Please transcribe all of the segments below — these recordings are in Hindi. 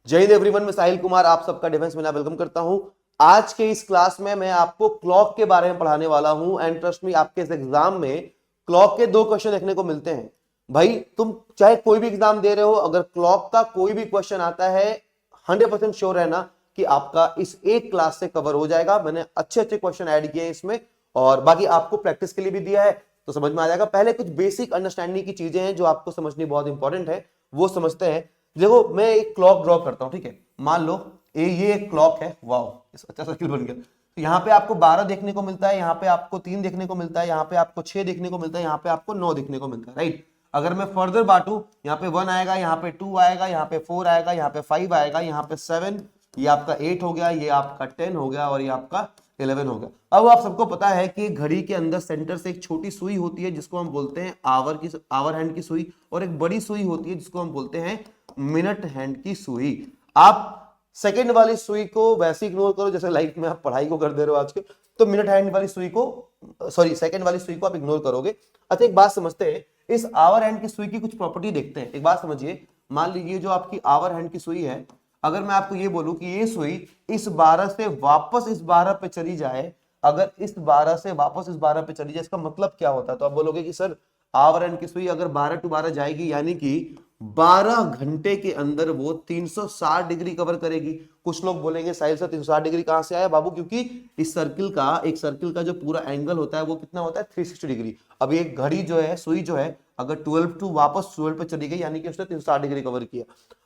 जय हिंद एवरीवन, मैं साहिल कुमार आप सबका डिफेंस में वेलकम करता हूं। आज के इस क्लास में मैं आपको क्लॉक के बारे में पढ़ाने वाला हूं एंड ट्रस्ट मी, आपके इस एग्जाम में क्लॉक के 2 क्वेश्चन देखने को मिलते हैं। भाई तुम चाहे कोई भी एग्जाम दे रहे हो, अगर क्लॉक का कोई भी क्वेश्चन आता है 100% श्योर रहना कि आपका इस एक क्लास से कवर हो जाएगा। मैंने अच्छे अच्छे क्वेश्चन ऐड किए हैं इसमें और बाकी आपको प्रैक्टिस के लिए भी दिया है तो समझ में आ जाएगा। पहले कुछ बेसिक अंडरस्टैंडिंग की चीजें हैं जो आपको समझनी बहुत इंपॉर्टेंट है, वो समझते हैं। देखो, मैं एक क्लॉक ड्रॉ करता हूं, ठीक है। मान लो ये एक क्लॉक है, वाओ अच्छा सर्किल बन गया। तो यहाँ पे आपको 12 देखने को मिलता है, यहाँ पे आपको 3 देखने को मिलता है, यहाँ पे आपको 6 देखने को मिलता है, यहाँ पे आपको 9 देखने को मिलता है, राइट। अगर मैं फर्दर बांटू, यहाँ पे 1 आएगा, यहाँ पे 2 आएगा, यहाँ पे 4 आएगा, यहाँ पे 5 आएगा, यहाँ पे 7, ये आपका 8 हो गया, ये आपका 10 हो गया और ये आपका 11 हो गया। अब आप सबको पता है कि घड़ी के अंदर सेंटर से एक छोटी सुई होती है जिसको हम बोलते हैं आवर हैंड की सुई, और एक बड़ी सुई होती है जिसको हम बोलते हैं मिनट हैंड की सुई। आप सेकंड वाली सुई को वैसे इग्नोर करो जैसे लाइफ में आप पढ़ाई को कर दे रहे हो आजकल, तो मिनट हैंड वाली सुई को, सॉरी सेकंड वाली सुई को आप इग्नोर करोगे। अच्छा, एक बात समझते हैं, इस आवर हैंड की सुई की कुछ प्रॉपर्टी देखते हैं। एक बात समझिए, मान लीजिए जो आपकी आवर हैंड की सुई है, अगर मैं आपको ये बोलूं कि ये सुई इस 12 से वापस इस 12 पे चली जाए, अगर इस 12 से वापस इस 12 पे चली जाए, इसका मतलब क्या होता है? तो आप बोलोगे कि सर आवर हैंड की सुई अगर 12 टू 12 जाएगी यानी कि 12 घंटे के अंदर वो 360 डिग्री कवर करेगी। कुछ लोग बोलेंगे साहिल सर 360 डिग्री कहां से आया बाबू? क्योंकि इस सर्किल का, एक सर्किल का जो पूरा एंगल होता है वो कितना होता है? 360 डिग्री। अब ये घड़ी जो है, सुई जो है, अगर 12 टू वापस 12 पे चली गई यानी कि उसने 360 डिग्री कवर किया।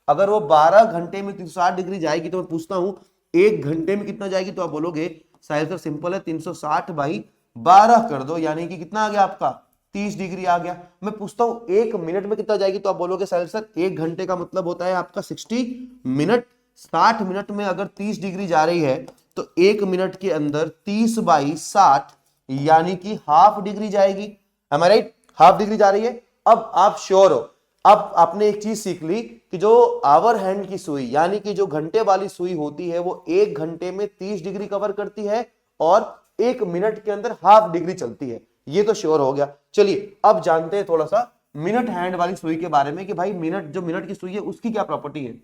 अगर वो 12 घंटे में 360 डिग्री जाएगी तो मैं पूछता हूं एक घंटे में कितना जाएगी? तो आप बोलोगे साहिल सर सिंपल है, 360 बाई 12 कर दो, यानी कि कितना आ गया आपका? 30 डिग्री आ गया। मैं पूछता हूं एक मिनट में कितना जाएगी? तो आप बोलोगे साहिल सर एक घंटे का मतलब होता है आपका 60 मिनट। 60 मिनट में अगर 30 डिग्री जा रही है तो एक मिनट के अंदर 30 बाई 60 यानी कि हाफ डिग्री जाएगी। Am I right? Half degree जा रही है। अब आप श्योर हो, अब आपने एक चीज सीख ली कि जो आवर हैंड की सुई यानी कि जो घंटे वाली सुई होती है वो एक घंटे में 30 डिग्री कवर करती है और एक मिनट के अंदर हाफ डिग्री चलती है। ये तो श्योर हो गया। चलिए अब जानते हैं थोड़ा सा मिनट हैंड वाली सुई के बारे में कि भाई मिनट, जो मिनट की सुई है उसकी क्या प्रॉपर्टी है।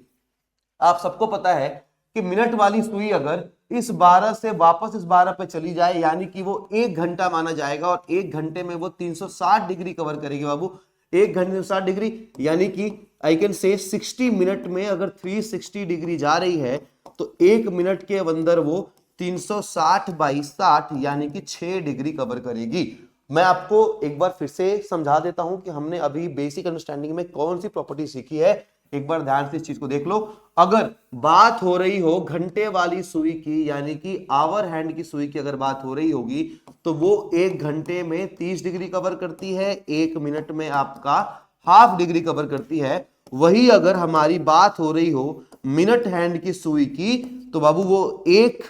आप सबको पता है कि मिनट वाली सुई अगर इस 12 से वापस इस 12 पे चली जाए यानी कि वो एक घंटा माना जाएगा और एक घंटे में वो 360 डिग्री कवर करेगी बाबू। एक घंटे में 60 डिग्री यानी कि आई कैन से 60 मिनट में अगर 360 डिग्री जा रही है तो एक मिनट के अंदर वो 360 बाई 60 यानी कि 6 डिग्री कवर करेगी। मैं आपको एक बार फिर से समझा देता हूं कि हमने अभी बेसिक अंडरस्टैंडिंग में कौन सी प्रॉपर्टी सीखी है। एक बार ध्यान से इस चीज को देख लो। अगर बात हो रही हो घंटे वाली सुई की यानी कि आवर हैंड की सुई की अगर बात हो रही होगी तो वो एक घंटे में 30 डिग्री कवर करती है, एक मिनट में आपका हाफ डिग्री कवर करती है। वही अगर हमारी बात हो रही हो मिनट हैंड की सुई की तो बाबू वो एक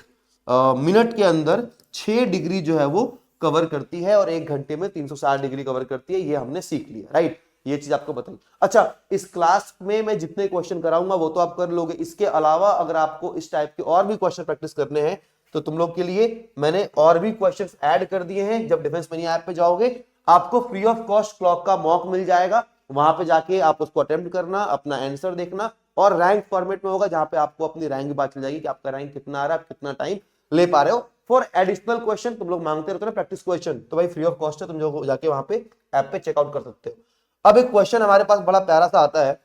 मिनट के अंदर 6 डिग्री जो है वो कवर करती है और एक घंटे में 360 डिग्री कवर करती है। ये हमने सीख लिया, राइट। ये चीज आपको बताई। अच्छा, इस क्लास में मैं जितने क्वेश्चन कराऊंगा वो तो आप कर लोगे। इसके अलावा अगर आपको इस टाइप के और भी क्वेश्चन प्रैक्टिस करने हैं तो तुम लोग के लिए मैंने और भी क्वेश्चंस ऐड कर दिए हैं। जब डिफेंस मनी ऐप पे जाओगे आपको फ्री ऑफ कॉस्ट क्लॉक का मॉक मिल जाएगा। वहां पे जाके आप उसको अटेम्प्ट करना, अपना आंसर देखना और रैंक फॉर्मेट में होगा जहां पे आपको अपनी रैंक भी पता चल जाएगी कि आपका रैंक कितना आ रहा है, कितना टाइम ले पा रहे हो। फॉर एडिशनल क्वेश्चन तुम लोग मांगते रहते हो ना प्रैक्टिस क्वेश्चन, तो भाई फ्री ऑफ कॉस्ट है, तुम जो जाके वहां पे ऐप पे चेकआउट कर सकते हो। अब एक क्वेश्चन हमारे पास बड़ा प्यारा सा आता है।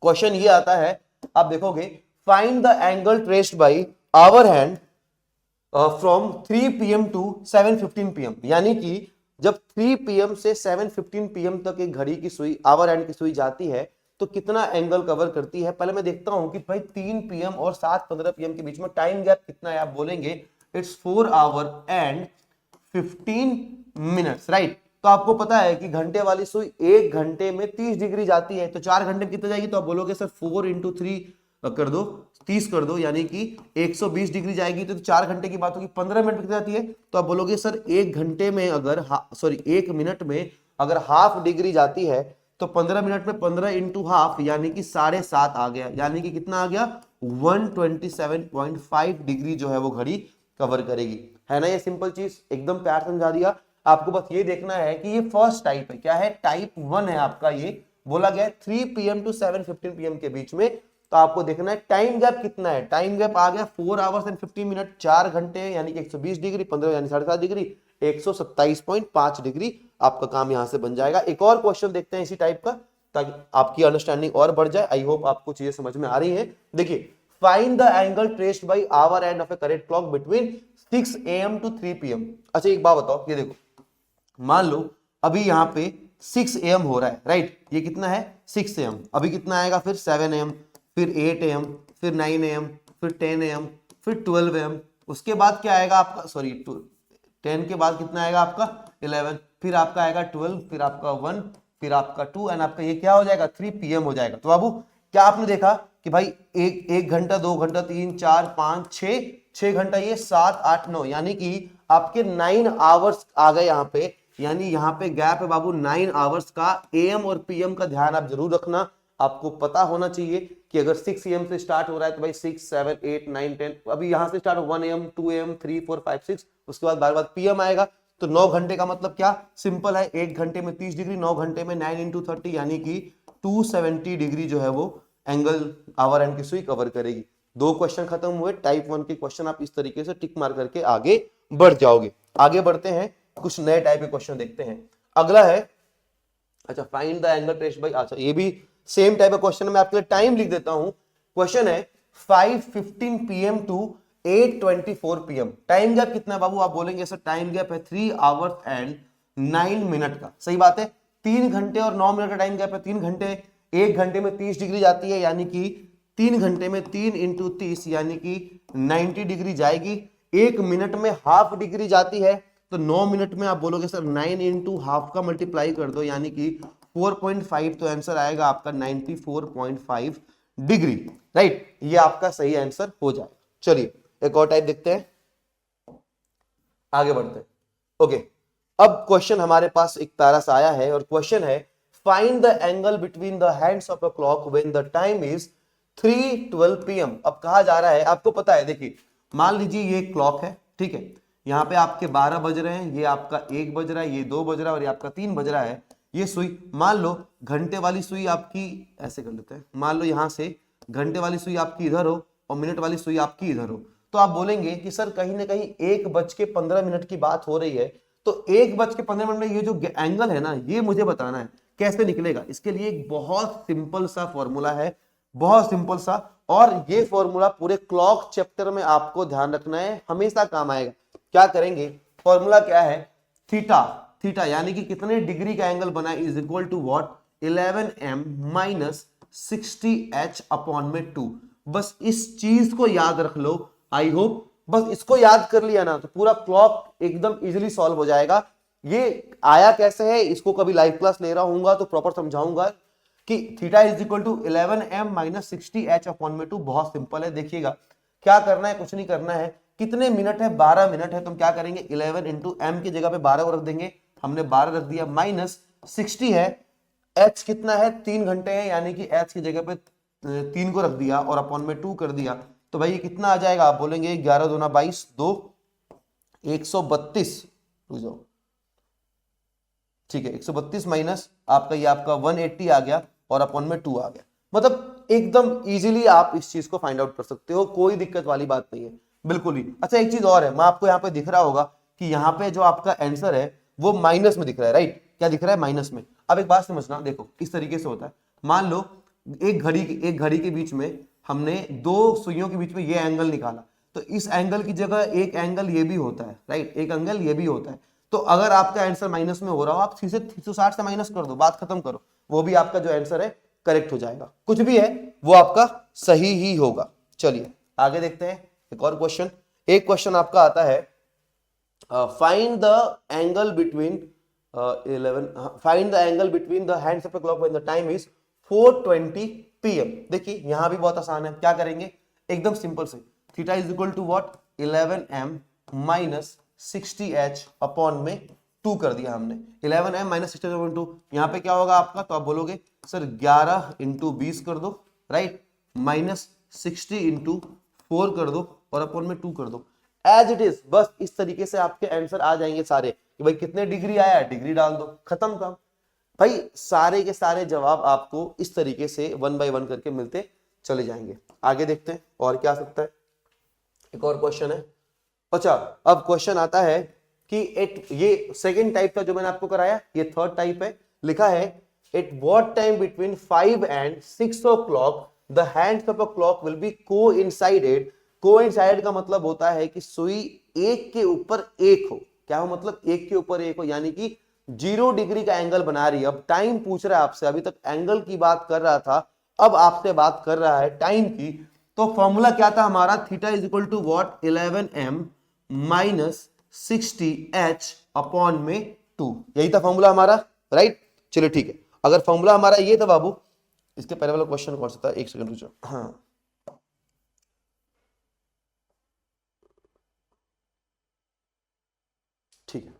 क्वेश्चन ये आता है, आप देखोगे, find the angle traced by hour hand from 3 PM to 7:15 PM। यानी कि जब 3 PM से 7:15 PM तक एक घड़ी की सुई, आवर हैंड की सुई जाती है तो कितना एंगल कवर करती है। पहले मैं देखता हूं कि भाई 3 PM और 7:15 PM के बीच में टाइम गैप कितना है। आप बोलेंगे it's 4 our and 15 minutes, right. तो आपको पता है कि घंटे वाली सुई एक घंटे में 30 डिग्री जाती है तो 4 घंटे में कितना जाएगी? तो आप बोलोगे सर 4 × 3 कर दो, 30 कर दो, यानी कि 120 डिग्री जाएगी। तो 4 घंटे की बात होगी, 15 मिनट में कितनी जाती है? तो आप बोलोगे सर एक घंटे में अगर एक मिनट में अगर हाफ डिग्री जाती है तो 15 मिनट में 15 × हाफ यानी कि 7.5 आ गया। यानी कि कितना आ गया? 127.5 डिग्री जो है वो घड़ी कवर करेगी। है ना ये सिंपल चीज, एकदम प्यार समझा दिया। आपको बस ये देखना है कि ये फर्स्ट टाइप है। क्या है? टाइप 1 है आपका। ये बोला गया 3 PM टू 7:15 PM के बीच में तो आपको देखना है टाइम गैप कितना है। टाइम गैप आ गया 4 आवर्स एंड 50 मिनट, 4 घंटे यानी कि 120 डिग्री, 15 यानी 7.5 डिग्री, 127.5 डिग्री आपका काम यहां से बन जाएगा। एक और क्वेश्चन देखते हैं इसी टाइप का, ताकि आपकी अंडरस्टैंडिंग और बढ़ जाए। आई होप आपको चीजें समझ में आ रही है। देखिए, find the angle traced by hour hand of a correct clock between 6 AM to 3 PM। अच्छा एक बात बताओ, ये देखो, मान लो अभी यहाँ पे 6 AM हो रहा है, राइट, ये कितना है 6 AM, अभी कितना आएगा फिर 7 AM, फिर 8 AM, फिर 9 AM, फिर 10 AM, फिर 12 AM, उसके बाद क्या आएगा आपका, सॉरी 10 के बाद कितना आएगा आपका 11, फिर आपका आएगा 12, फिर आपका 1, फिर आपका 2 एंड आपका ये क्या हो जाएगा 3 PM हो जाएगा। तो बाबू क्या आपने देखा कि भाई एक घंटा, 2 घंटा, 3, 4, 5, 6 घंटा, ये 7, 8, 9, यानी कि आपके 9 आवर्स आ गए यहाँ पे, यानी यहाँ पे गैप है बाबू 9 आवर्स का। AM और PM का ध्यान आप जरूर रखना। आपको पता होना चाहिए कि अगर 6 AM से स्टार्ट हो रहा है तो भाई 6, 7, 8, 9, 10, अभी यहां से स्टार्ट 1 AM, 2 AM, 3, 4, 5, 6, उसके बाद बार बार PM आएगा। तो 9 घंटे का मतलब क्या, सिंपल है, 1 घंटे में 30 डिग्री, 9 घंटे में 9 × 30 यानी कि 270 डिग्री जो है वो एंगल आवर एंड की सुई कवर करेगी। 2 क्वेश्चन खत्म हुए। टाइप 1 के क्वेश्चन आप इस तरीके से टिक मार करके आगे बढ़ जाओगे। आगे बढ़ते हैं, कुछ नए टाइप के क्वेश्चन देखते हैं। अगला है, अच्छा, find the angle traced by, अच्छा ये भी सेम टाइप का क्वेश्चन है, मैं आपके लिए टाइम लिख देता हूं। क्वेश्चन है 5:15 PM to 8:24 PM। Time gap कितना है बाबू, आप बोलेंगे सर टाइम गैप है 3 आवर्स एंड 9 मिनट का। सही बात है, 3 घंटे और 9 मिनट का टाइम गैप है। 3 घंटे, 1 घंटे में 30 डिग्री जाती है, यानी कि 3 घंटे में 3 × 30 यानी कि 90 डिग्री जाएगी। 1 मिनट में हाफ डिग्री जाती है, तो 9 मिनट में आप बोलोगे सर 9 × हाफ का मल्टीप्लाई कर दो, यानी कि 4.5, तो आंसर आएगा आपका 94.5 डिग्री, राइट। ये आपका सही आंसर हो जाएगा। चलिए एक और टाइप देखते हैं, आगे बढ़ते हैं। ओके, अब क्वेश्चन हमारे पास एक तारा सा आया है और क्वेश्चन है find the angle between the hands of a clock when the time is 3:12 PM। अब कहा जा रहा है, आपको पता है, देखिए मान लीजिए ये क्लॉक है, ठीक है, यहाँ पे आपके 12 बज रहे हैं, ये आपका 1 बज रहा है, ये 2 बज रहा है और ये आपका 3 बज रहा है। ये सुई, मान लो घंटे वाली सुई आपकी, ऐसे कर लेते हैं, मान लो यहां से घंटे वाली सुई आपकी इधर हो और मिनट वाली सुई आपकी इधर हो, तो आप बोलेंगे कि सर कहीं ना कहीं 1:15 की बात हो रही है, तो 1:15 में ये जो एंगल है ना, ये मुझे बताना है कैसे निकलेगा। इसके लिए एक बहुत सिंपल सा फॉर्मूला है, बहुत सिंपल सा, और ये फॉर्मूला पूरे क्लॉक चैप्टर में आपको ध्यान रखना है, हमेशा काम आएगा। क्या करेंगे, फॉर्मूला क्या है, थीटा, थीटा यानी कि कितने डिग्री का एंगल बना is equal to what, 11m minus 60h/2। बस इस चीज को याद रख लो। आई होप बस इसको याद कर लिया ना तो पूरा क्लॉक एकदम इजीली सॉल्व हो जाएगा। ये आया कैसे है, इसको कभी लाइव क्लास ले रहा हूँ तो प्रॉपर समझाऊंगा कि theta is equal to 11m minus 60h/2। बहुत सिंपल है, देखिएगा क्या करना है, कुछ नहीं करना है। कितने मिनट है, 12 मिनट है, तो हम क्या करेंगे 11 × m की जगह पे 12 को रख देंगे, हमने 12 रख दिया, माइनस 60 है, h कितना है 3 घंटे है, यानी कि h की जगह पे 3 को रख दिया और अपॉन में 2 कर दिया, तो भाई ये कितना आ जाएगा, आप बोलेंगे 11 दूना 22, 2 132, ठीक है 132 माइनस आपका ये आपका 180 आ गया और अपॉन में 2 आ गया। मतलब एकदम इजीली आप इस चीज को फाइंड आउट कर सकते हो, कोई दिक्कत वाली बात नहीं है बिल्कुल ही। अच्छा एक चीज और है, मैं आपको यहाँ पे दिख रहा होगा कि यहाँ पे जो आपका आंसर है वो माइनस में दिख रहा है, राइट, क्या दिख रहा है, माइनस में। अब एक बात समझना, देखो इस तरीके से होता है, मान लो एक घड़ी के बीच में हमने 2 सुइयों के बीच में ये एंगल निकाला, तो इस एंगल की जगह एक एंगल ये भी होता है, राइट, एक एंगल ये भी होता है। तो अगर आपका आंसर माइनस में हो रहा हो, आप सीधे 360 से माइनस कर दो, बात खत्म करो, वो भी आपका जो आंसर है करेक्ट हो जाएगा। कुछ भी है वो आपका सही ही होगा। चलिए आगे देखते हैं एक और क्वेश्चन। एक क्वेश्चन आपका आता है find the angle between the hands of a clock when the time is 4:20 PM। देखिए यहां भी बहुत आसान है, क्या करेंगे, एकदम सिंपल से, theta is equal to what, 11m minus 60h/2 में 2 कर दिया हमने, 11m माइनस 60h/2, यहाँ पे क्या होगा आपका, तो आप बोलोगे सर 11 × 20 कर दो, राइट, माइनस 60 × 4 कर दो और अपॉन में 2 कर दो, एज इट इज। बस इस तरीके से आपके आंसर आ जाएंगे सारे कि भाई कितने डिग्री आया, डिग्री डाल दो, खत्म काम। भाई सारे के सारे जवाब आपको इस तरीके से 1 बाय 1 करके मिलते चले जाएंगे। आगे देखते हैं और क्या आ सकता है। एक और क्वेश्चन है। अच्छा, अब क्वेश्चन आता है कि ये सेकंड टाइप का जो मैंने आपको कराया, ये थर्ड टाइप है। लिखा है at what time between 5 and 6 o'clock the hands of a clock will B coincided. Coincide का मतलब होता है कि सुई एक के ऊपर एक हो। क्या हो मतलब? एक के ऊपर एक हो, यानी कि 0 डिग्री का एंगल बना रही है। अब टाइम पूछ रहा है आपसे, अभी तक एंगल की बात कर रहा था, अब आपसे बात कर रहा है टाइम की। तो फॉर्मूला क्या था हमारा? Theta is equal to what? 11m minus 60h upon में 2। यही था फॉर्मूला हमारा, राइट? चलिए ठीक है, अगर फॉर्मूला हमारा ये था बाबू, इसके पहले वाला क्वेश्चन कौन सा था? एक सेकंड रुक जाओ। हाँ, ठीक है।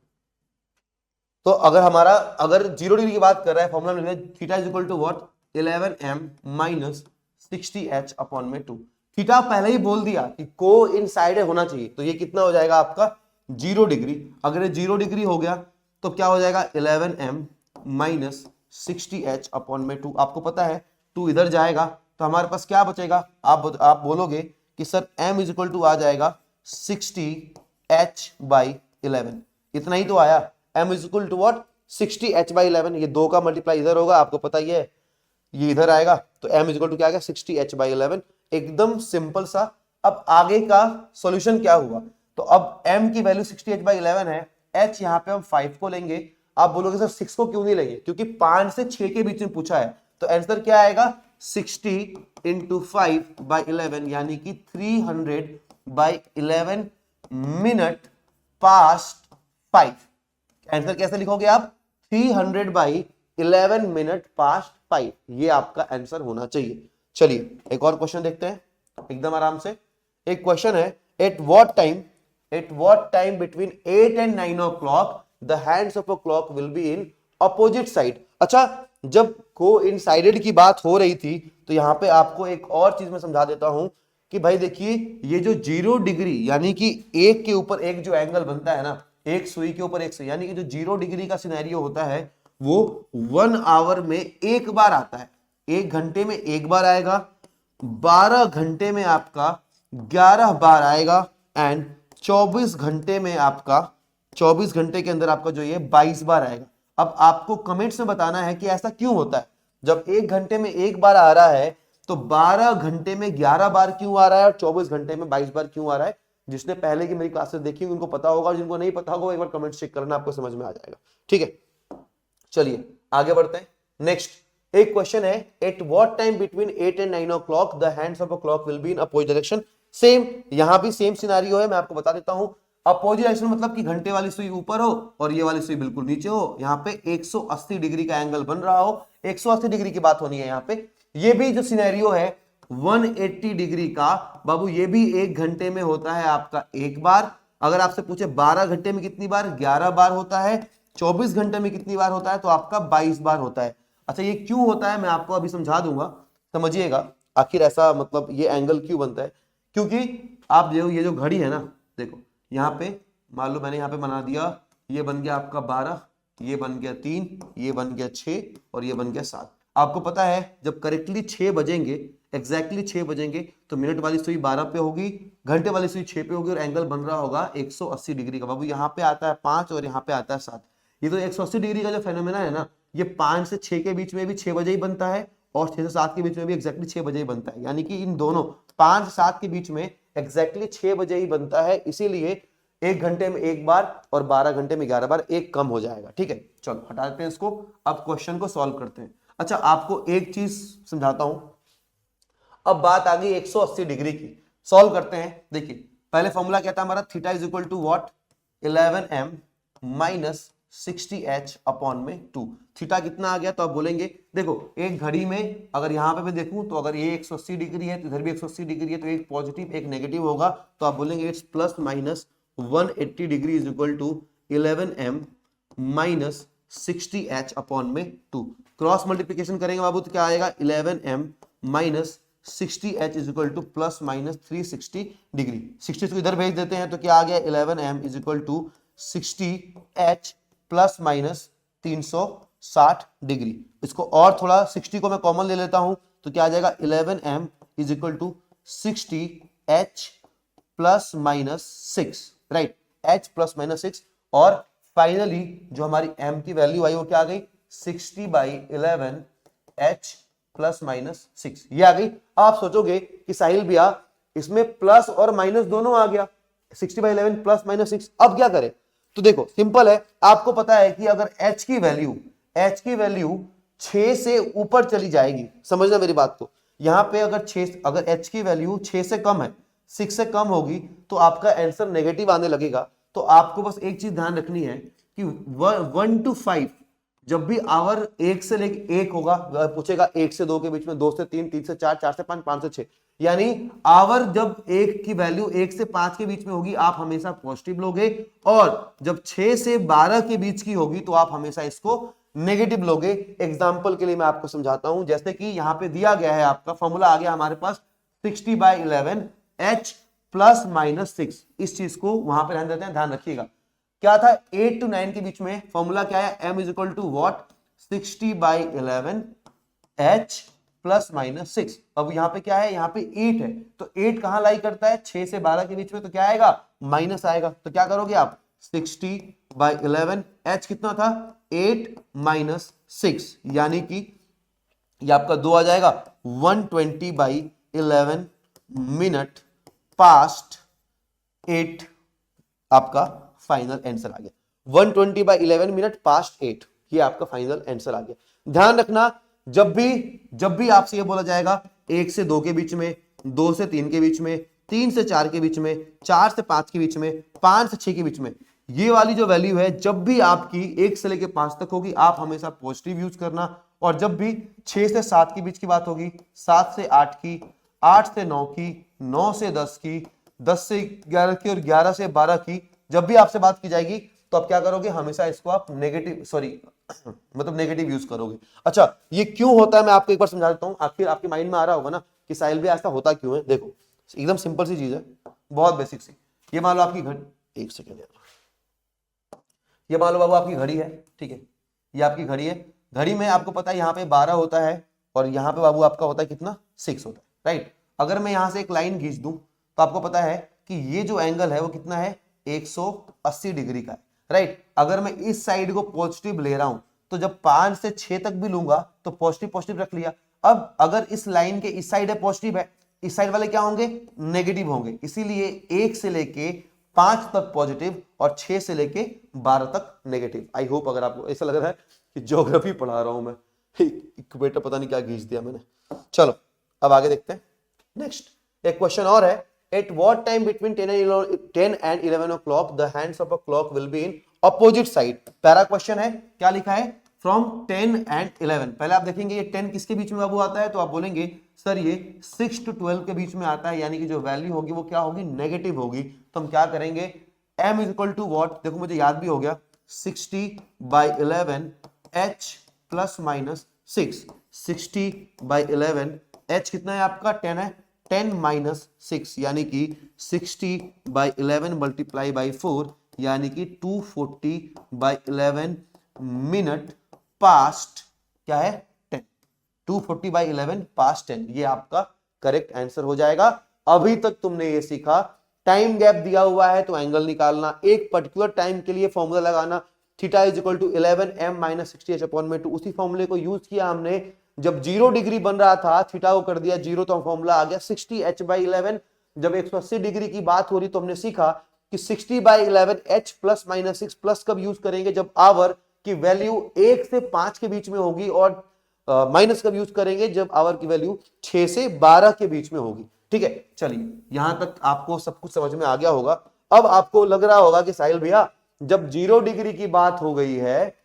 तो अगर 0 डिग्री की बात कर रहा है, फॉर्मूला मिल गया theta is equal to what? 11m minus 60h upon में 2। थीटा पहले ही बोल दिया कि को इनसाइड होना चाहिए, तो ये कितना हो जाएगा आपका? 0 डिग्री। अगर ये 0 डिग्री हो गया तो क्या हो जाएगा? 11m माइनस 60h अपॉन में 2। आपको पता है 2 इधर जाएगा तो हमारे पास क्या बचेगा? आप बोलोगे कि sir m is equal to आ जाएगा 60h/11। इतना ही तो आया। m is equal to what? 60h/11। ये 2 का मल्टीप्लाई इधर होगा, आपको पता ही है, ये इधर आएगा, तो m इज इक्वल टू क्या आएगा? 60h/11। एकदम सिंपल सा। अब आगे का सॉल्यूशन क्या हुआ? तो अब m की वैल्यू 60h/11 है, h यहाँ पे हम 5 को लेंगे। आप बोलोगे सर 6 को क्यों नहीं लेंगे? क्योंकि 5 से 6 के बीच में पूछा है, तो आंसर क्या आएगा? 60 इंटू 5/11, यानी कि 300/11 मिनट पास्ट 5। आंसर कैसे लिखोगे आप? 300/11 मिनट पास्ट 5। ये आपका आंसर होना चाहिए। चलिए एक और क्वेश्चन देखते हैं एकदम आराम से। एक क्वेश्चन है at what time between 8 and 9 o'clock the hands of a clock will be in opposite side. अच्छा, जब कोइंसाइडेड की बात हो रही थी तो यहां पे आपको एक और चीज मैं समझा देता हूं कि भाई देखिए, ये जो 0 डिग्री यानी कि एक के ऊपर एक जो एंगल बनता है ना, एक सुई के ऊपर एक सुई, यानी कि जो 0 डिग्री का सिनेरियो होता है वो 1 आवर में एक बार आता है। 1 घंटे में एक बार आएगा, 12 घंटे में आपका 11 बार आएगा, एंड 24 घंटे में आपका 24 घंटे के अंदर आपका जो ये 22 बार आएगा। अब आपको कमेंट्स में बताना है कि ऐसा क्यों होता है। जब 1 घंटे में एक बार आ रहा है तो 12 घंटे में 11 बार क्यों आ रहा है और 24 घंटे में 22 बार क्यों आ रहा है? जिसने पहले की मेरी क्लासेस देखी उनको पता होगा, और जिनको नहीं पता होगा एक बार कमेंट चेक करना, आपको समझ में आ जाएगा। ठीक है, चलिए आगे बढ़ते हैं। नेक्स्ट एक क्वेश्चन है at what time between 8 and 9 o'clock the hands of a clock will be in opposite direction. Same, यहां भी सेम सिनेरियो है, मैं आपको बता देता हूं। अपोजिट डायरेक्शन मतलब कि घंटे वाली सुई ऊपर हो और ये वाली सुई बिल्कुल नीचे हो। यहाँ पे 180 डिग्री का एंगल बन रहा हो, 180 डिग्री की बात होनी है यहाँ पे। ये भी जो सिनेरियो है 180 डिग्री का बाबू, ये भी 1 घंटे में होता है आपका एक बार। अगर आपसे पूछे 12 घंटे में कितनी बार? 11 बार होता है। 24 घंटे में कितनी बार होता है? तो आपका 22 बार होता है। अच्छा, ये क्यों होता है मैं आपको अभी समझा दूंगा, समझिएगा आखिर ऐसा मतलब ये एंगल क्यों बनता है। क्योंकि आप देखो ये जो घड़ी है ना, देखो यहाँ पे मान लो मैंने यहाँ पे बना दिया, ये बन गया आपका 12, ये बन गया 3, ये बन गया 6 और ये बन गया 7। आपको पता है जब करेक्टली 6 बजेंगे, एग्जैक्टली 6 बजेंगे, तो मिनट वाली सुई 12 पे होगी, घंटे वाली सुई 6 पे होगी, और एंगल बन रहा होगा 180 डिग्री का। बाबू यहाँ पे आता है 5 और यहाँ पे आता है 7। ये तो 180 डिग्री का जो फेनोमेना है ना, ये 5 से 6 के बीच में भी 6 बजे ही बनता है, और 6 से 7 के बीच में भी एग्जैक्टली 6 बजे ही बनता है। यानी कि इन दोनों 5 से 7 के बीच में एग्जैक्टली 6 बजे ही बनता है। इसीलिए 1 घंटे में एक बार और 12 घंटे में 11 बार, एक कम हो जाएगा। ठीक है, चलो हटा देते हैं इसको, अब क्वेश्चन को सॉल्व करते हैं। अच्छा, आपको एक चीज समझाता हूं। अब बात आ गई 180 डिग्री की, सॉल्व करते हैं। देखिए पहले फॉर्मूला क्या था हमारा? Theta is equal to what? 11m minus 60h upon में 2। थीटा कितना आ गया? तो आप बोलेंगे देखो एक घड़ी में अगर यहाँ पे मैं देखूं तो अगर ये 180 डिग्री है तो इधर भी 180 डिग्री है, तो एक पॉजिटिव एक नेगेटिव होगा, तो आप बोलेंगे it's plus minus 180 degree is equal to 11m minus 60h upon में 2। क्रॉस मल्टीप्लीकेशन करेंगे बाबू तो क्या आएगा? 11m minus 60h is equal two plus minus 360 degree. 60 को इधर भेज देते हैं तो क्या आ गया? 11m is equal to 60h plus minus 360 degree. इसको और थोड़ा 60 को मैं कॉमन ले लेता हूं तो क्या आ जाएगा? 11m is equal to 60h plus minus 6, right, h plus minus 6। और फाइनली जो हमारी m की वैल्यू आई वो क्या आ गई, 60/11 h प्लस माइनस 6, ये आ गई। आप सोचोगे कि साहिल भैया इसमें प्लस और माइनस दोनों आ गया, 60/11 प्लस माइनस 6, अब क्या करें? तो देखो सिंपल है, आपको पता है कि अगर h की वैल्यू 6 से ऊपर चली जाएगी, समझना मेरी बात को, यहां पे अगर h की वैल्यू 6 से कम है, 6 से कम होगी तो आपका आंसर नेगेटिव आने लगेगा। तो आपको बस एक चीज ध्यान रखनी है कि 1 to 5 जब भी आवर 1 से लेके 1 होगा, पूछेगा 1 से 2 के बीच में, 2 से 3, 3 से 4, 4 से 5, 5 से 6, यानी आवर जब 1 की वैल्यू 1 से 5 के बीच में होगी आप हमेशा पॉजिटिव लोगे, और जब 6 से 12 के बीच की होगी तो आप हमेशा इसको नेगेटिव लोगे। एग्जाम्पल के लिए मैं आपको समझाता हूं, जैसे कि यहां पे दिया गया है, आपका फॉर्मूला आ गया हमारे पास 60/11 h प्लस माइनस 6, इस चीज को वहां पे ध्यान देते हैं, ध्यान रखिएगा। क्या था, 8 to 9 के बीच में फॉर्मूला क्या है, m is equal to what, 60/11 h plus minus 6। अब यहाँ पे क्या है, यहाँ पे 8 है, तो 8 कहां लाई करता है, 6 से 12 के बीच में, तो क्या आएगा, माइनस आएगा। तो क्या करोगे आप, 60/11 h कितना था, 8 माइनस 6, यानी कि ये आपका 2 आ जाएगा, 120/11 मिनट पास्ट 8, आपका फाइनल आंसर आ गया। 120/11 मिनट पास्ट 8, ये आपका फाइनल आंसर आ गया। ध्यान रखना, जब भी आपसे ये बोला जाएगा 1 से 2 के बीच में, 2 से 3 के बीच में, 3 से 4 के बीच में, 4 से 5 के बीच में, 5 से 6 के बीच में, ये वाली जो वैल्यू है जब भी आपकी 1 से लेके 5 तक होगी आप हमेशा पॉजिटिव यूज करना, और जब भी 6 से 7 के बीच की बात होगी, 7 से 8 की, 8 से 9 की, 9 से 10 की, 10 से 11 की और 11 से 12 की, जब भी आपसे बात की जाएगी तो आप क्या करोगे, हमेशा इसको आप नेगेटिव यूज करोगे। अच्छा, ये क्यों होता है मैं आपको एक बार समझा देता हूं, आखिर आपके माइंड में आ रहा होगा ना कि साहिल भी ऐसा होता क्यों है। देखो एकदम सिंपल सी चीज है, बहुत बेसिक सी। ये मान लो आपकी घड़ी, एक सेकेंड, ये मान लो बाबू आपकी घड़ी है, ठीक है, ये आपकी घड़ी है, घड़ी में आपको पता है यहाँ पे 12 होता है और यहाँ पे बाबू आपका होता है कितना, 6 होता है, राइट। अगर मैं यहाँ से एक लाइन खींच दूं तो आपको पता है कि ये जो एंगल है वो कितना है, 180 डिग्री का है, राइट। अगर मैं इस साइड को पॉजिटिव ले रहा हूं तो जब 5 से 6 तक भी लूंगा तो पॉजिटिव पॉजिटिव रख लिया। अब अगर इस लाइन के इस साइड है पॉजिटिव है, इस साइड वाले क्या होंगे, नेगेटिव होंगे, इसीलिए 1 से लेके 5 तक पॉजिटिव और 6 से लेके 12 तक नेगेटिव। आई होप अगर आपको ऐसा लग रहा है कि ज्योग्राफी पढ़ा रहा हूं मैं, इक्वेटर पता नहीं क्या खींच दिया मैंने। चलो अब आगे देखते हैं। नेक्स्ट एक क्वेश्चन और है, at what time between 10 and 11 o'clock the hands of a clock will be in opposite side। पहला क्वेश्चन है, क्या लिखा है, from 10 and 11। पहले आप देखेंगे ये 10 किसके बीच में बाबू आता है, तो आप बोलेंगे सर ये 6 to 12 के बीच में आता है, यानी कि जो वैल्यू होगी वो क्या होगी, नेगेटिव होगी। तो हम क्या करेंगे, m is equal to what, देखो मुझे याद भी हो गया, 60/11 h प्लस माइनस 6, 60/11 h कितना है आपका, 10 है, 10 माइनस 6 यानी कि 60/11 मल्टीप्लाई बाई 4 यानी कि 240/11 मिनट पास्ट क्या है, 10, 240/11 पास्ट 10, ये आपका करेक्ट आंसर हो जाएगा। अभी तक तुमने ये सीखा, टाइम गैप दिया हुआ है तो एंगल निकालना, एक पर्टिकुलर टाइम के लिए फॉर्मूला लगाना, theta is equal to 11m minus 60h/2, उसी फॉर्मूले को यूज किया हमने जब 0 डिग्री बन रहा था, थीटा को कर दिया 0 तो फॉर्मूला आ गया 60h/11। जब 180 डिग्री की बात हो रही तो हमने सीखा कि 60/11 h प्लस माइनस 6 प्लस कब यूज करेंगे, जब आवर की वैल्यू 1 से 5 के बीच में होगी, और माइनस कब यूज करेंगे, जब आवर की वैल्यू 6 से 12 के बीच में होगी। ठीक है, चलिए यहां तक आपको सब कुछ समझ में आ गया होगा। अब आपको लग रहा होगा कि साहिल भैया जब 0 डिग्री की बात हो गई है,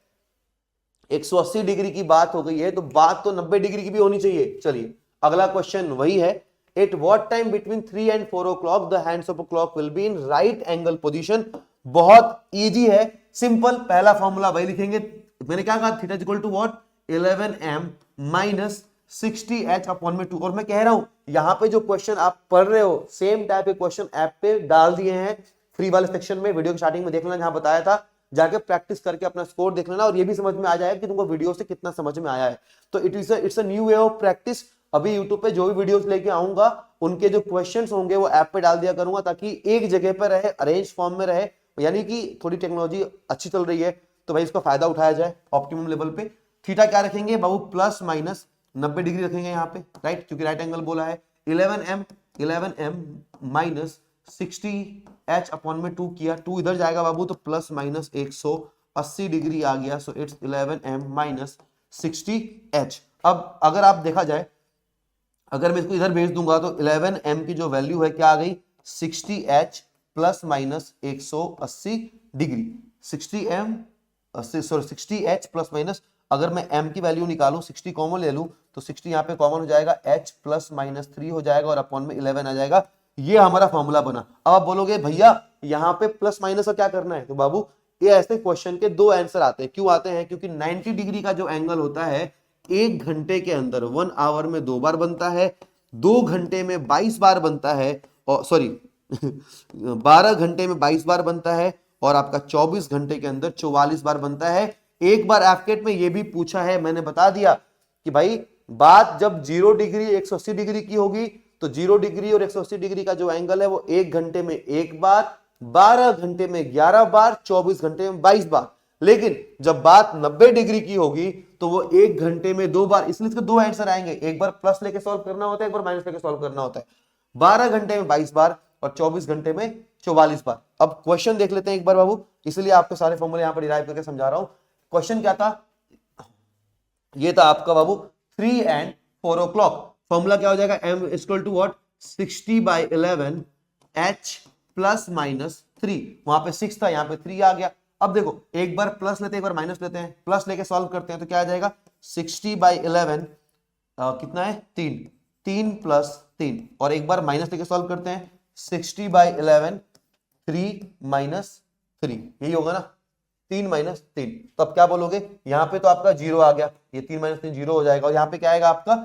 180 डिग्री की बात हो गई है, तो बात तो 90 डिग्री की भी होनी चाहिए। चलिए अगला क्वेश्चन वही है, at what time between 3 and 4 o'clock the hands of a clock will be in right angle position. बहुत इजी है, सिंपल, पहला फॉर्मूला वही लिखेंगे, मैंने क्या कहा, theta equal to what, 11m minus 60h/2। और मैं कह रहा हूं यहां पे जो क्वेश्चन आप पढ़ रहे हो सेम टाइप के क्वेश्चन ऐप पे डाल दिए हैं, फ्री वाले सेक्शन में, वीडियो की स्टार्टिंग में देख लेना, जहां बताया था, जाके प्रैक्टिस करके अपना स्कोर देख लेना, और ये भी समझ में आ जाएगा कि तुमको वीडियो से कितना समझ में आया है। तो it's a new way of practice. अभी यूट्यूब पे जो भी वीडियोस लेके आऊंगा उनके जो क्वेश्चंस होंगे वो ऐप पे डाल दिया करूंगा, ताकि एक जगह पर रहे, अरेंज फॉर्म में रहे, यानी कि थोड़ी टेक्नोलॉजी अच्छी चल रही है तो भाई इसका फायदा उठाया जाए ऑप्टिमम लेवल पे। थीटा क्या रखेंगे बाबू, प्लस माइनस 90 डिग्री रखेंगे यहाँ पे, राइट, क्योंकि राइट एंगल बोला है। 11m माइनस 60h अपॉन में 2 किया, 2 इधर जाएगा बाबू तो प्लस माइनस 180 डिग्री आ गया, so it's 11m minus 60h। अब अगर आप देखा जाए, अगर मैं इसको इधर भेज दूंगा तो 11m की जो वैल्यू है क्या आ गई, 60h plus minus 180 degree. 60h plus minus, अगर मैं m की वैल्यू निकालूं, 60 कॉमन ले लूं तो 60 यहाँ पे कॉमन हो जाएगा, h प्लस माइनस 3 हो जाएगा और अपॉन में 11 आ जाएगा। ये हमारा फॉर्मूला बना। अब आप बोलोगे भैया यहाँ पे प्लस माइनस का क्या करना है, तो बाबू ये ऐसे क्वेश्चन के दो आंसर आते हैं। क्यों आते हैं, क्योंकि 90 डिग्री का जो एंगल होता है 1 घंटे के अंदर 1 आवर में 2 बार बनता है, 2 घंटे में 22 बार बनता है, और सॉरी 12 घंटे में 22 बार बनता है, और आपका 24 घंटे के अंदर 44 बार बनता है। एक बार एफकेट में ये भी पूछा है, मैंने बता दिया कि भाई बात जब 0 डिग्री 180 डिग्री की होगी तो 0 डिग्री और 180 डिग्री का जो एंगल है वो 1 घंटे में 1 बार, 12 घंटे में 11 बार, 24 घंटे में 22 बार। लेकिन जब बात 90 डिग्री की होगी तो वो 1 घंटे में 2 बार, इसलिए इसके दो आंसर आएंगे, एक बार प्लस लेके सॉल्व करना होता है, एक बार माइनस लेके सॉल्व करना होता है। 12 घंटे में 22 बार और 24 घंटे में 44 बार। अब क्वेश्चन देख लेते हैं एक बार बाबू, इसलिए आपको सारे फॉर्मूले यहां पर डिराइव करके समझा रहा हूं। क्वेश्चन क्या था, ये था आपका बाबू 3 and 4 o'clock। फॉर्मूला क्या हो जाएगा, m equal to what, 60/11 h plus minus 3। वहां पे 6 था, यहां पे 3 आ गया। अब देखो एक बार प्लस लेते हैं, एक बार माइनस लेते हैं, प्लस लेके सॉल्व करते हैं तो क्या आ जाएगा, 60/11 कितना है 3, 3 प्लस 3, और एक बार माइनस लेके सॉल्व करते हैं 60/11 3 माइनस 3, यही होगा ना, 3 माइनस 3। तो अब क्या बोलोगे, यहां पे तो आपका 0 आ गया, ये 3 माइनस 3 0 हो जाएगा, और यहां पे क्या आएगा आपका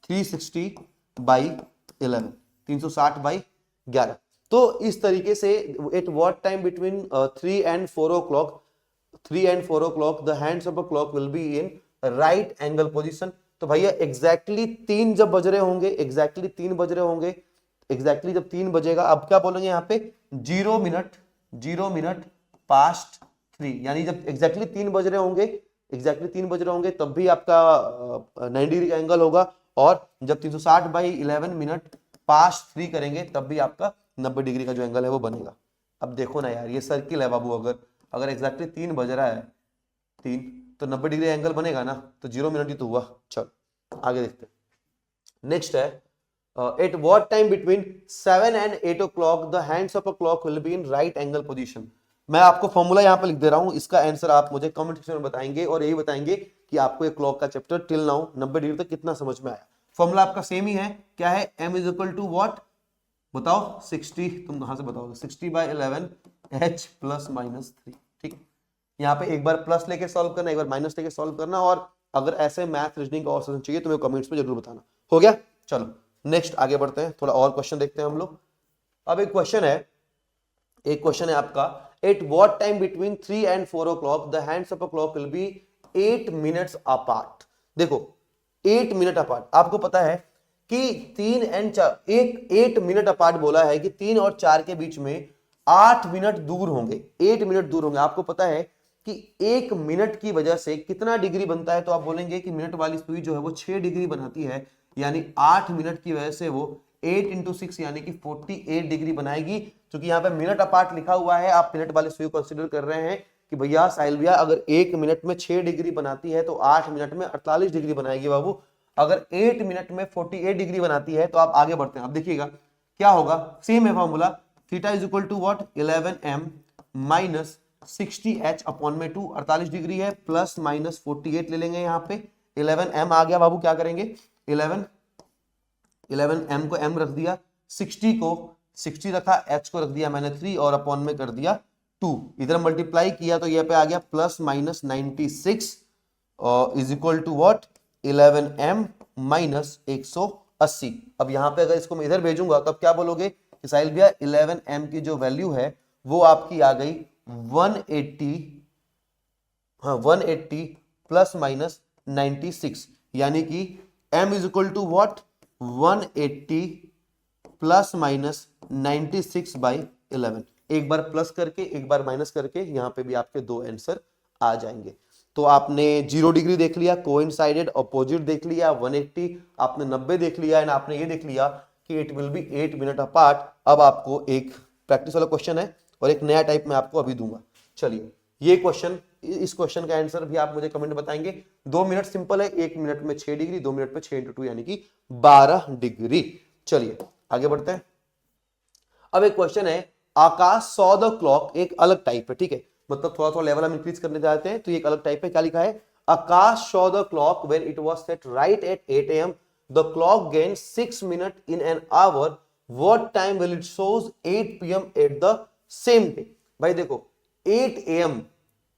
360/11, 360/11। तो इस तरीके से eight what time between 3 and 4 o'clock, 3 and 4 o'clock the hands of a clock will be in right angle position। तो भैया एग्जैक्टली 3 जब बज रहे होंगे, एग्जैक्टली 3 बज रहे होंगे, एग्जैक्टली जब 3 बजेगा, अब क्या बोलेंगे यहाँ पे 0 मिनट पास्ट 3, यानी जब एग्जैक्टली 3 बज रहे होंगे, एग्जैक्टली 3 बज रहे होंगे तब भी आपका 90 डिग्री का एंगल होगा, और जब 360/11 मिनट पास्ट 3 करेंगे तब भी आपका 90 डिग्री का जो एंगल है वो बनेगा। अब देखो ना यार, ये सर्किल है बाबू, अगर एग्जैक्टली 3 बज रहा है 3 तो 90 डिग्री एंगल बनेगा ना, तो 0 मिनट ही तो हुआ। चल आगे देखते हैं। नेक्स्ट है at what time between 7 and 8 o'clock the hands of a clock will be in right angle position. मैं आपको फॉर्मूला यहां पे लिख दे रहा हूं, इसका आंसर आप मुझे कमेंट सेक्शन में बताएंगे, और यही बताएंगे कि आपको एक क्लॉक का चैप्टर टिल नाउ 90 डिग्री तक कितना समझ में आया। फॉर्मूला आपका सेम ही है, क्या है, m is equal to what, बताओ 60, तुम कहां से बताओगे, 60/11 h प्लस माइनस 3। ठीक, यहाँ पे एक बार प्लस लेके सॉल्व करना, एक बार माइनस लेके सॉल्व करना, और अगर ऐसे मैथ रीजनिंग का और सेशन चाहिए तो मेरे कमेंट्स में जरूर बताना। हो गया, चलो नेक्स्ट आगे बढ़ते हैं, थोड़ा और क्वेश्चन देखते हैं हम लोग। अब एक क्वेश्चन है आपका, eight what time between 3 and 4 o'clock the hands of a clock will B 8 minutes apart. देखो 8 मिनट अपार्ट, आपको पता है कि 3 and 4, 8 मिनट अपार्ट बोला है कि 3 और 4 के बीच में 8 मिनट दूर होंगे, 8 मिनट दूर होंगे। आपको पता है कि 1 मिनट की वजह से कितना डिग्री बनता है, तो आप बोलेंगे कि मिनट वाली सुई जो है वो 6 डिग्री बनाती है, यानी 8 मिनट की वजह से वो 8 into 6 यानी कि 48 डिग्री बनाएगी। क्योंकि यहाँ पे मिनट अपार्ट लिखा हुआ है, आप मिनट वाली सुई कंसीडर कर रहे हैं कि भैया साहिल भैया अगर 1 मिनट में 6 डिग्री बनाती है तो 8 मिनट में 48 डिग्री बनाएगी बाबू। अगर 8 मिनट में 48 डिग्री बनाती है तो आप आगे बढ़ते हैं। अब देखिएगा क्या होगा, सेम है formula, theta is equal to what, 11m minus 60h upon में 2, 48 डिग्री है, प्लस माइनस 48 ले लेंगे यहाँ पे, 11m आ गया बाबू, क्या करेंगे 11m को m रख दिया, 60 को 60 रखा, h को रख दिया मैंने 3 और अपॉन में कर दिया 2, इधर मल्टीप्लाई किया तो ये पे आ गया plus minus 96 is equal to what, 11m minus 180। अब यहाँ पे अगर इसको मैं इधर भेजूंगा तो अब क्या बोलोगे कि साहिल भैया 11m की जो वैल्यू है वो आपकी आ गई 180, हाँ 180 प्लस माइनस 96, यानी कि m is equal to what, 180 plus minus 96/11। एक बार प्लस करके एक बार माइनस करके यहां पे भी आपके दो आंसर आ जाएंगे। तो आपने 0 डिग्री देख लिया, कोइंसाइडेड अपोजिट देख लिया, 180 आपने 90 देख लिया, एंड आपने ये देख लिया कि it will be 8 minute apart. अब आपको एक प्रैक्टिस वाला क्वेश्चन है और एक नया टाइप में आपको अभी दूंगा। चलिए ये क्वेश्चन, इस क्वेश्चन का आंसर भी आप मुझे कमेंट बताएंगे। 2 मिनट सिंपल है, 1 मिनट में 6 डिग्री, 2 मिनट में 6 × 2 यानी कि 12 डिग्री। चलिए आगे बढ़ते हैं। अब एक क्वेश्चन है, आकाश सॉ द क्लॉक, एक अलग टाइप है, ठीक है, मतलब थोड़ा थोड़ा लेवल हम इंक्रीज करने जाते हैं, तो ये एक अलग टाइप है। क्या लिखा है, Akash saw the clock when it was set right at 8 AM, the clock gain 6 minute in an hour, what time will it shows 8 PM at the same day. भाई देखो 8 AM,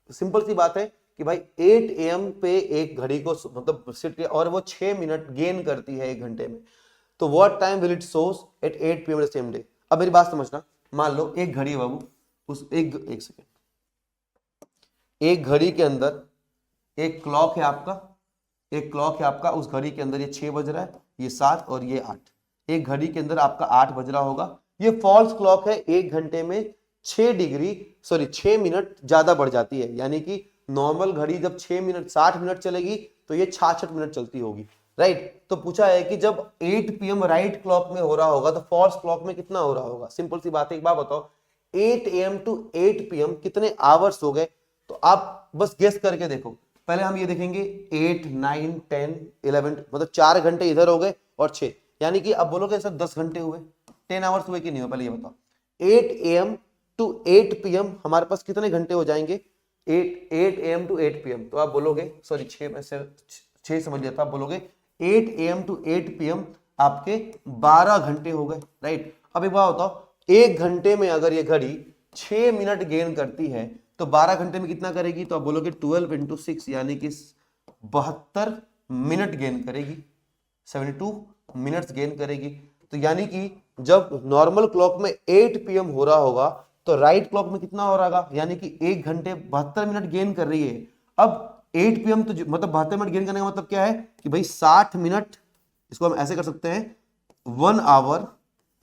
सिंपल सी बात है कि भाई 8 AM पे एक घड़ी को मतलब सेट किया और वो 6 मिनट गेन करती है 1 घंटे में, तो what time will it shows at 8 PM the same day. अब मेरी बात समझना, मान लो एक घड़ी है बाबू, उस एक सेकेंड, एक घड़ी के अंदर एक क्लॉक है आपका, एक क्लॉक है आपका, उस घड़ी के अंदर ये 6 बज रहा है, ये 7 और ये 8, एक घड़ी के अंदर आपका 8 बज रहा होगा। ये फॉल्स क्लॉक है, 1 घंटे में 6 मिनट ज्यादा बढ़ जाती है, यानी कि नॉर्मल घड़ी जब 6 मिनट 60 मिनट चलेगी तो ये 66 मिनट चलती होगी, राइट। तो पूछा है कि जब 8 PM राइट क्लॉक में हो रहा होगा तो फॉल्स क्लॉक में कितना हो रहा होगा। सिंपल सी बात है, एक बात बताओ, 8 AM टू 8 PM कितने आवर्स हो गए, तो आप बस गेस करके देखो। पहले हम ये देखेंगे 8, 9, 10, 11, मतलब 4 घंटे इधर हो गए और 6, यानी कि अब बोलोगे सर 10 घंटे हुए, 10 आवर्स हुए कि नहीं हुए, पहले ये बताओ। 8 AM टू 8 PM हमारे पास कितने घंटे हो जाएंगे, 8 AM टू 8 PM, तो आप बोलोगे सॉरी 6 समझ लिया था, आप बोलोगे 8 AM टू 8 PM आपके 12 घंटे हो गए, राइट। अब एक बात बताओ, 1 घंटे में अगर ये घड़ी 6 मिनट गेन करती है तो 12 घंटे में कितना करेगी, तो आप बोलोगे 12 × 6 यानी कि 72 मिनट गेन करेगी, 72 मिनट्स गेन करेगी। तो यानी कि जब नॉर्मल क्लॉक में 8 PM हो रहा होगा तो राइट क्लॉक में कितना हो रहा होगा, यानी कि 1 घंटे 72 मिनट गेन कर रही है। अब 8 PM तो मतलब 72 मिनट गेन करने का मतलब क्या है कि भाई 60 मिनट, इसको हम ऐसे कर सकते हैं 1 आवर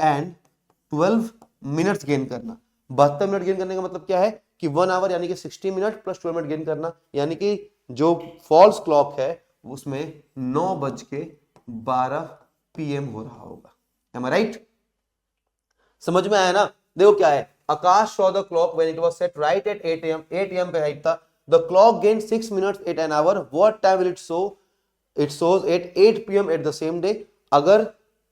एंड 12 मिनट्स गेन करना। 72 मिनट गेन करने का मतलब क्या है कि 1 आवर यानी कि 60 मिनट प्लस 12 मिनट गेन करना, यानी कि जो फॉल्स क्लॉक है उसमें 9:12 PM हो रहा होगा। Am I right? समझ में आया ना। देखो क्या है, आकाश saw the clock when it was set right at 8 AM, 8 AM पे राइट था, the clock gained 6 minutes at an hour, what time will it show, it shows at 8 PM at the same day। अगर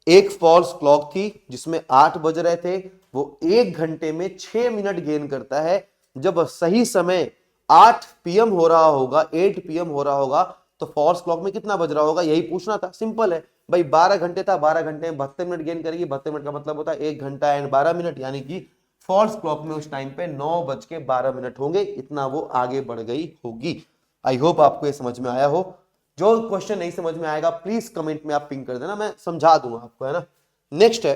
एक फॉल्स क्लॉक थी जिसमें 8 बज रहे थे, वो 1 घंटे में 6 मिनट गेन करता है, जब सही समय 8 PM हो रहा होगा, 8 PM हो रहा होगा, तो फॉल्स क्लॉक में कितना बज रहा होगा, यही पूछना था। सिंपल है भाई, 12 घंटे था, 12 घंटे में 72 मिनट गेन करेगी, 72 मिनट का मतलब होता है 1 घंटा एंड 12 मिनट, यानी कि फॉल्स क्लॉक में उस टाइम पे 9:12 होंगे, इतना वो आगे बढ़ गई होगी। आई होप आपको ये समझ में आया हो। जो क्वेश्चन नहीं समझ में आएगा प्लीज कमेंट में आप पिंग कर देना, मैं समझा दूंगा आपको, है ना। नेक्स्ट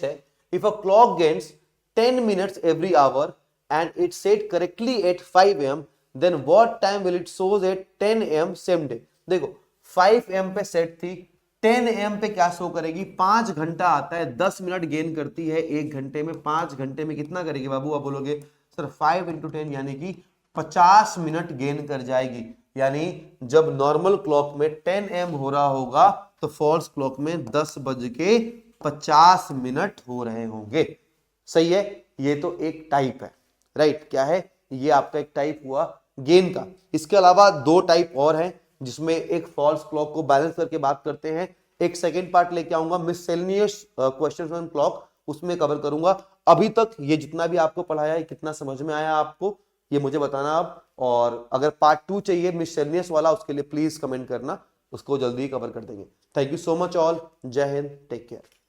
है if a clock gains 10 minutes every hour and it set correctly at 5 AM, then what time will it shows at 10 AM same day. देखो 5 AM पे सेट थी, 10 AM पे क्या शो करेगी, 5 घंटा आता है, 10 मिनट गेन करती है 1 घंटे में, 5 घंटे में कितना करेगी बाबू, आप बोलोगे सर 5 × 10 यानी कि 50 मिनट गेन कर जाएगी। यानी जब नॉर्मल क्लॉक में 10 AM हो रहा होगा तो फॉल्स क्लॉक में 10:50 मिनट हो रहे होंगे। सही है, ये तो एक टाइप है, राइट। क्या है, ये आपका एक टाइप हुआ गेन का। इसके अलावा 2 टाइप और हैं जिसमें एक फॉल्स क्लॉक को बैलेंस करके बात करते हैं। एक सेकेंड पार्ट लेके आऊंगा मिससेलेनियस क्वेश्चंस ऑन क्लॉक, उसमें कवर करूंगा। अभी तक ये जितना भी आपको पढ़ाया है कितना समझ में आया आपको, ये मुझे बताना आप। और अगर पार्ट 2 चाहिए मिससेलेनियस वाला, उसके लिए प्लीज कमेंट करना, उसको जल्दी ही कवर कर देंगे। Thank you so much all, जय हिंद, टेक केयर।